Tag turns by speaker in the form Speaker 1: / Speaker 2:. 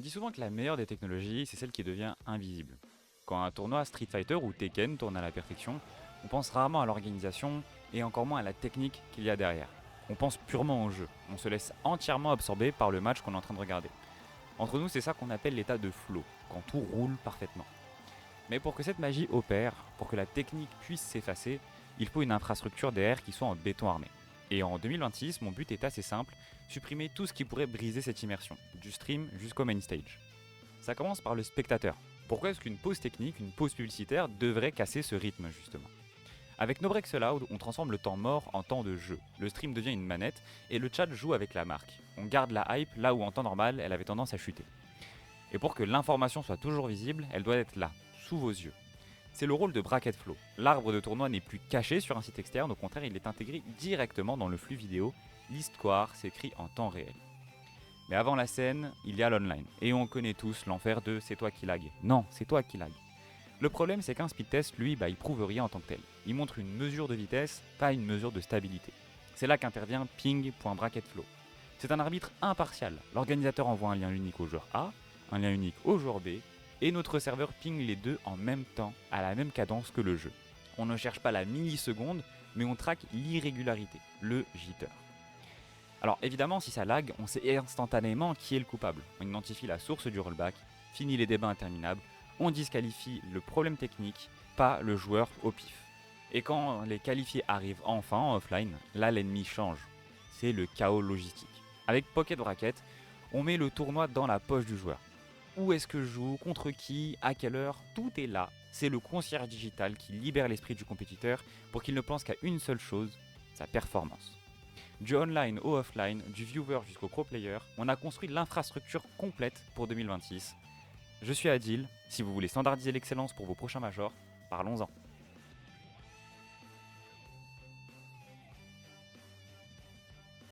Speaker 1: On dit souvent que la meilleure des technologies, c'est celle qui devient invisible. Quand un tournoi Street Fighter ou Tekken tourne à la perfection, on pense rarement à l'organisation et encore moins à la technique qu'il y a derrière. On pense purement au jeu, on se laisse entièrement absorber par le match qu'on est en train de regarder. Entre nous, c'est ça qu'on appelle l'état de flow, quand tout roule parfaitement. Mais pour que cette magie opère, pour que la technique puisse s'effacer, il faut une infrastructure derrière qui soit en béton armé. Et en 2026, mon but est assez simple, supprimer tout ce qui pourrait briser cette immersion, du stream jusqu'au main stage. Ça commence par le spectateur. Pourquoi est-ce qu'une pause technique, une pause publicitaire devrait casser ce rythme justement? Avec No Breaks Allowed, on transforme le temps mort en temps de jeu. Le stream devient une manette et le chat joue avec la marque. On garde la hype là où en temps normal elle avait tendance à chuter. Et pour que l'information soit toujours visible, elle doit être là, sous vos yeux. C'est le rôle de Bracket Flow. L'arbre de tournoi n'est plus caché sur un site externe, au contraire il est intégré directement dans le flux vidéo. L'histoire s'écrit en temps réel. Mais avant la scène, il y a l'online. Et on connaît tous l'enfer de c'est toi qui lag. Non, c'est toi qui lag. Le problème, c'est qu'un speed test, lui, il prouve rien en tant que tel. Il montre une mesure de vitesse, pas une mesure de stabilité. C'est là qu'intervient ping.bracketflow. C'est un arbitre impartial. L'organisateur envoie un lien unique au joueur A, un lien unique au joueur B, et notre serveur ping les deux en même temps, à la même cadence que le jeu. On ne cherche pas la milliseconde, mais on traque l'irrégularité, le jitter. Alors évidemment, si ça lag, on sait instantanément qui est le coupable. On identifie la source du rollback, finit les débats interminables, on disqualifie le problème technique, pas le joueur au pif. Et quand les qualifiés arrivent enfin en offline, là l'ennemi change. C'est le chaos logistique. Avec Pocket Bracket, on met le tournoi dans la poche du joueur. Où est-ce que je joue, contre qui, à quelle heure, tout est là. C'est le concierge digital qui libère l'esprit du compétiteur pour qu'il ne pense qu'à une seule chose, sa performance. Du online au offline, du viewer jusqu'au pro player, on a construit l'infrastructure complète pour 2026. Je suis Adil, si vous voulez standardiser l'excellence pour vos prochains majors, parlons-en.